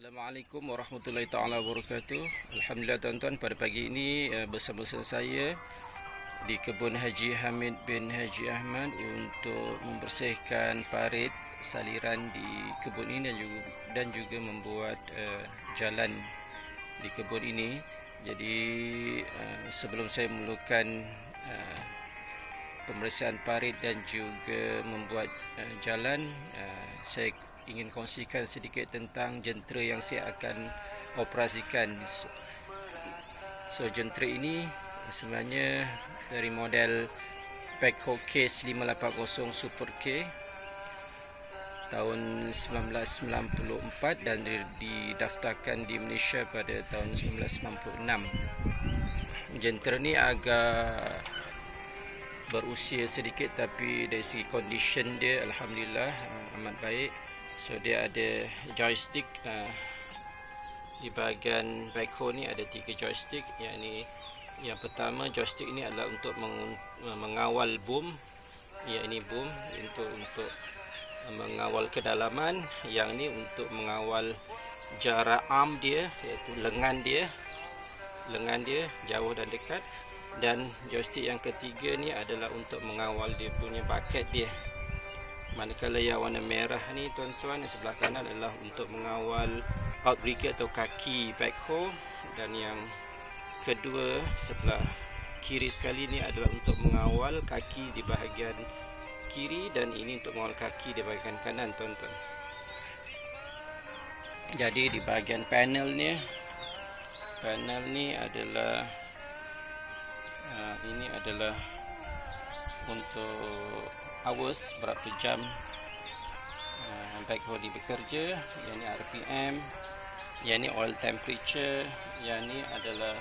Assalamualaikum warahmatullahi taala wabarakatuh. Alhamdulillah tuan-tuan, pada pagi ini bersama-sama saya di kebun Haji Hamid bin Haji Ahmad untuk membersihkan parit saliran di kebun ini dan juga membuat jalan di kebun ini. Jadi sebelum saya mulakan pembersihan parit dan juga membuat jalan, saya ingin kongsikan sedikit tentang jentera yang saya akan operasikan. So jentera ini sebenarnya dari model Backhoe Case 580 Super K tahun 1994 dan didaftarkan di Malaysia pada tahun 1996. Jentera ni agak berusia sedikit, tapi dari segi condition dia alhamdulillah amat baik. So dia ada joystick di bahagian backhoe ni ada 3 joystick. Yang pertama, joystick ini adalah untuk mengawal boom. Ini boom untuk mengawal kedalaman. Yang ni untuk mengawal jarak arm dia, iaitu lengan dia jauh dan dekat. Dan joystick yang ketiga ni adalah untuk mengawal dia punya bucket dia. Manakala yang warna merah ni tuan-tuan, yang sebelah kanan adalah untuk mengawal outrigger atau kaki backhoe, dan yang kedua sebelah kiri sekali ni adalah untuk mengawal kaki di bahagian kiri, dan ini untuk mengawal kaki di bahagian kanan tuan-tuan. Jadi di bahagian panel ni adalah ini adalah untuk hours, berapa jam backhoe ni bekerja. Yang ni RPM, yang ni oil temperature, yang ni adalah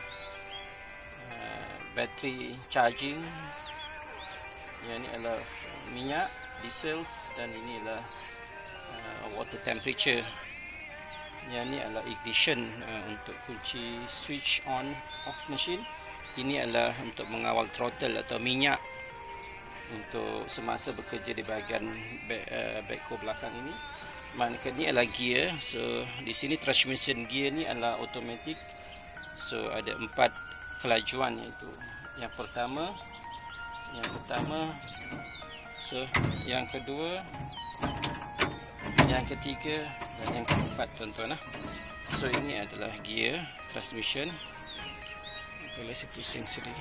battery charging, yang ni adalah minyak diesel, dan ini adalah water temperature. Yang ni adalah ignition untuk kunci switch on off machine. Ini adalah untuk mengawal throttle atau minyak untuk semasa bekerja di bahagian backhoe belakang ini. Manakala ni adalah gear. So di sini transmission gear ni adalah automatic. So ada 4 kelajuan, iaitu yang pertama, so yang kedua, yang ketiga dan yang keempat tuan-tuan. So ini adalah gear transmission. Boleh saya pusing sendiri.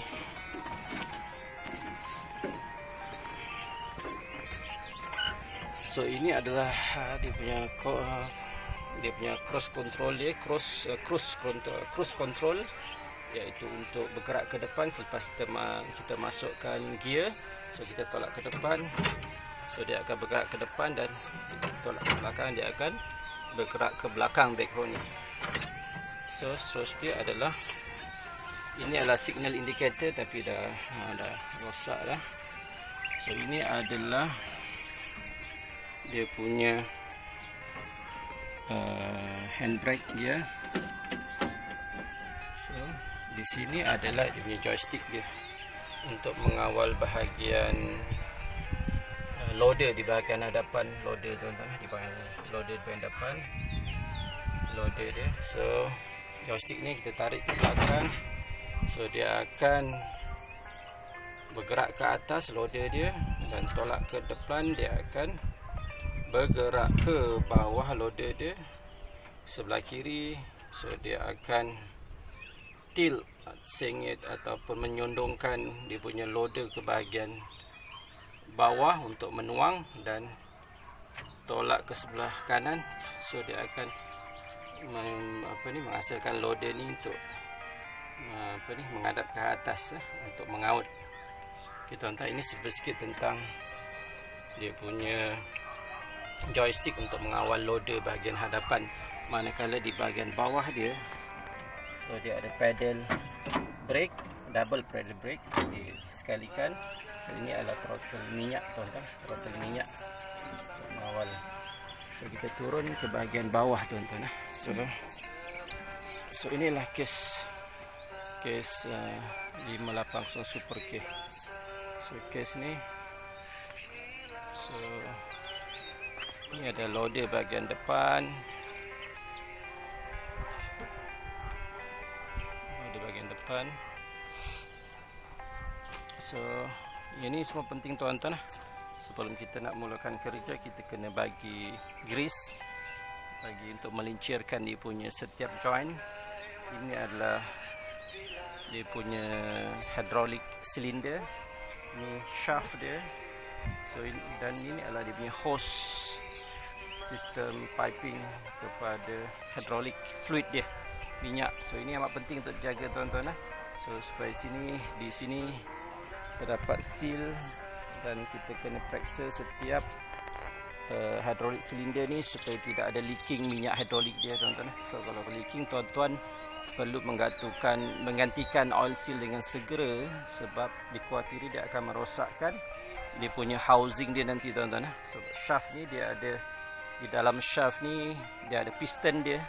So ini adalah dia punya cross control, iaitu untuk bergerak ke depan selepas kita masukkan gear. So kita tolak ke depan, so dia akan bergerak ke depan, dan kita tolak ke belakang, dia akan bergerak ke belakang backhoe ni. So seterusnya adalah ini adalah signal indicator, tapi dah rosak dah. So ini adalah dia punya handbrake dia. So di sini adalah dia punya joystick dia untuk mengawal bahagian loader di bahagian hadapan. Loader tuan-tuan, di bahagian loader di bahagian depan, loader dia. So joystick ni kita tarik ke belakang, so dia akan bergerak ke atas loader dia, dan tolak ke depan, dia akan bergerak ke bawah loader dia sebelah kiri. So dia akan tilt, sengit ataupun menyondongkan dia punya loader ke bahagian bawah untuk menuang, dan tolak ke sebelah kanan. So dia akan menghasilkan loader ni untuk menghadap ke atas untuk mengaut. Kita tuan-tuan, ini sedikit tentang dia punya joystick untuk mengawal loader bahagian hadapan. Manakala di bahagian bawah dia, so dia ada pedal brake, double pedal brake disekalikan. So ini adalah throttle minyak tuan-tuan, throttle minyak untuk mengawal. So kita turun ke bahagian bawah tuan-tuan. So inilah case 580 Super K. So case ni, so ini ada loader bahagian depan, depan. So ini semua penting tuan-tuan lah. Sebelum kita nak mulakan kerja, kita kena bagi grease, bagi untuk melincirkan dia punya setiap joint. Ini adalah dia punya hydraulic cylinder, ini shaft dia. So dan ini adalah dia punya hose, sistem piping kepada hydraulic fluid dia, minyak. So ini amat penting untuk jaga tuan-tuan lah. So supaya di sini terdapat seal, dan kita kena periksa setiap hydraulic cylinder ni supaya tidak ada leaking minyak hydraulic dia tuan-tuan. So kalau leaking, tuan-tuan perlu menggantikan oil seal dengan segera, sebab dikhuatiri dia akan merosakkan dia punya housing dia nanti tuan-tuan. So shaft ni dia ada, di dalam shaft ni dia ada piston dia.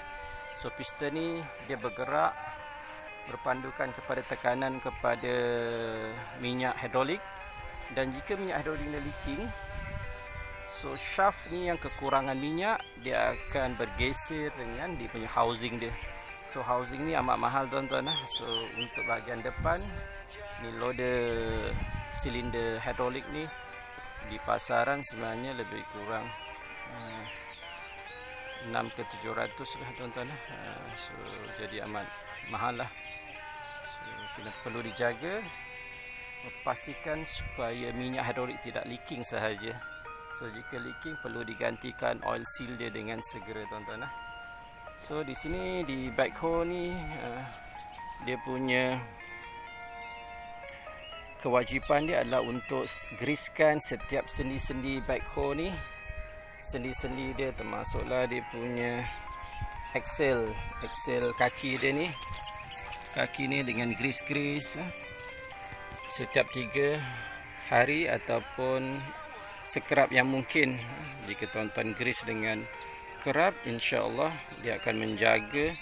So piston ni dia bergerak berpandukan kepada tekanan kepada minyak hidrolik, dan jika minyak hidrolik ni leaking, so shaft ni yang kekurangan minyak, dia akan bergeser dengan dia punya housing dia. So housing ni amat mahal tuan-tuan lah. So untuk bahagian depan ni, loader silinder hidrolik ni di pasaran sebenarnya lebih kurang 6 ke 700 lah tuan-tuan lah. So jadi amat mahal lah. So perlu dijaga, pastikan supaya minyak hidrolik tidak leaking sahaja. So jika leaking, perlu digantikan oil seal dia dengan segera tuan-tuan lah. So di sini di backhoe ni dia punya kewajipan dia adalah untuk greasekan setiap sendi-sendi backhoe ni. Sendi-sendi dia termasuklah dia punya axle kaki dia ni. Kaki ni dengan grease setiap 3 hari ataupun sekerap yang mungkin. Jika tuan-tuan grease dengan kerap, insya-Allah dia akan menjaga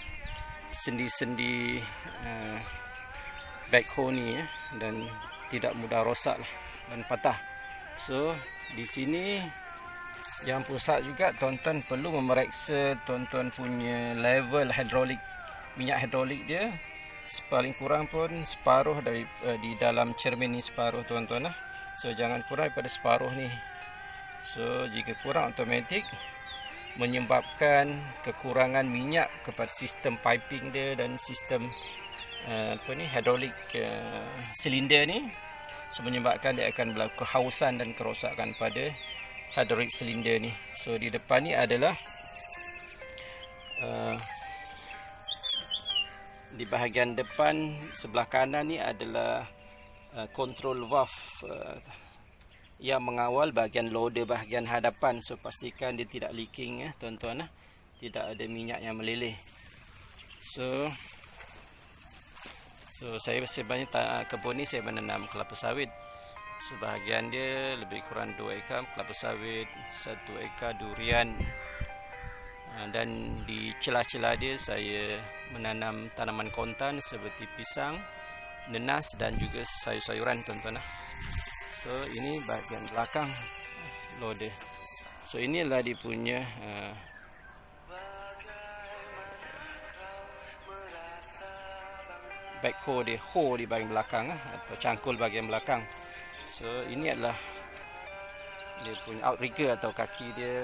sendi-sendi backhoe ni dan tidak mudah rosak lah dan patah. So di sini yang pusat juga, tuan-tuan perlu memeriksa tuan-tuan punya level hidrolik, minyak hidrolik dia. Paling kurang pun separuh dari di dalam cermin ni, separuh tuan-tuan lah. So jangan kurang daripada separuh ni. So jika kurang, automatik menyebabkan kekurangan minyak kepada sistem piping dia dan sistem hidrolik silinder ni. So menyebabkan dia akan berlaku kehausan dan kerosakan pada hidrolik silinder ni. So di depan ni adalah di bahagian depan sebelah kanan ni adalah control valve yang mengawal bahagian loader bahagian hadapan. So pastikan dia tidak leaking ya tuan-tuan, tidak ada minyak yang meleleh. So saya sebenarnya kebun ni saya menanam kelapa sawit. Sebahagian dia lebih kurang 2 ekar kelapa sawit, 1 ekar durian, dan di celah-celah dia saya menanam tanaman kontan seperti pisang, nenas dan juga sayur-sayuran tuan-tuan. So ini bahagian belakang loader. So inilah dia punya backhoe dia, hoe di bahagian belakang atau cangkul bahagian belakang. So ini adalah dia punya outrigger atau kaki dia.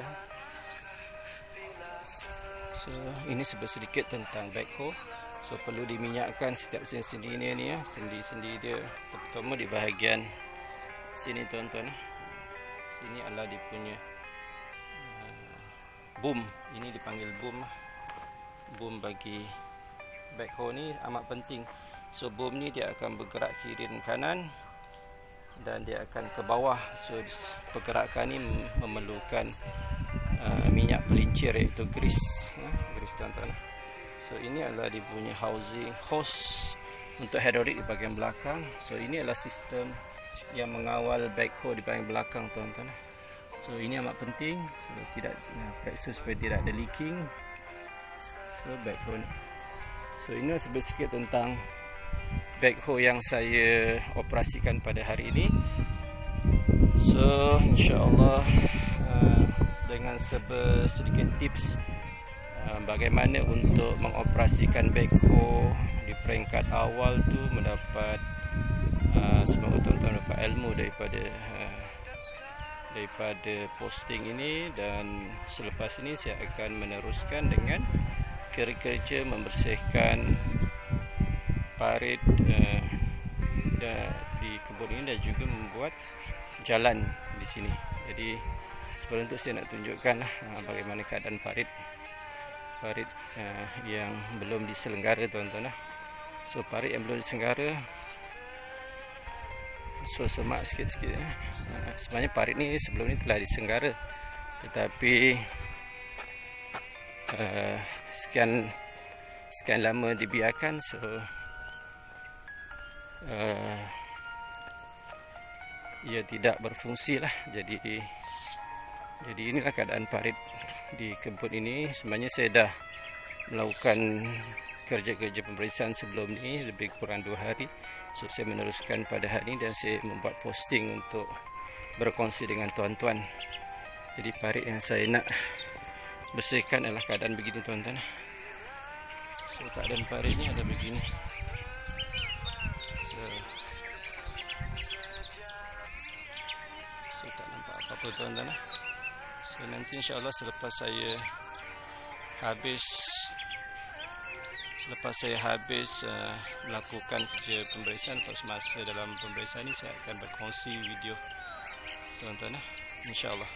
So ini sedikit tentang backhoe. So perlu diminyakkan setiap sendi-sendi ni ya, sendi-sendi dia, terutama di bahagian sini tuan-tuan. Sini adalah dia punya boom. Ini dipanggil boom. Boom bagi backhoe ni amat penting. So boom ni dia akan bergerak kiri dan kanan, dan dia akan ke bawah. So pergerakan ni memerlukan minyak pelincir, iaitu grease. Grease tuan-tuan. So ini adalah dia punya housing hose untuk hidrolik di bahagian belakang. So ini adalah sistem yang mengawal backhoe di bahagian belakang tuan-tuan. So ini amat penting, so tidak periksa supaya tidak ada leaking. So backhoe ni. So ini sedikit tentang backhoe yang saya operasikan pada hari ini. So insya-Allah dengan sedikit tips bagaimana untuk mengoperasikan backhoe di peringkat awal tu, mendapat semoga tuan-tuan dapat ilmu daripada posting ini. Dan selepas ini saya akan meneruskan dengan kerja membersihkan parit di kebun ini dan juga membuat jalan di sini. Jadi sebelum itu saya nak tunjukkan bagaimana keadaan parit yang belum diselenggara, tuan-tuan. So parit yang belum diselenggara, so semak sikit-sikit. Sebenarnya parit ni sebelum ni telah diselenggara, tetapi sekian lama dibiarkan, so ia tidak berfungsi lah. Jadi inilah keadaan parit di kebun ini. Sebenarnya saya dah melakukan kerja-kerja pembersihan sebelum ni lebih kurang 2 hari. So saya meneruskan pada hari ini dan saya membuat posting untuk berkongsi dengan tuan-tuan. Jadi parit yang saya nak bersihkan adalah keadaan begini, tuan-tuan. So keadaan parit ni ada begini. So tak nampak apa-apa, tuan-tuan. So nanti insya-Allah selepas saya habis melakukan kerja pembersihan, lepas masa dalam pembersihan ini saya akan berkongsi video, tuan-tuan, insya-Allah.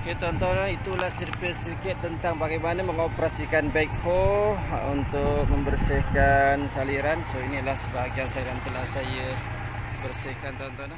Oke tonton, itulah sedikit tentang bagaimana mengoperasikan backhoe untuk membersihkan saliran. So inilah sebahagian saliran telah saya bersihkan tonton.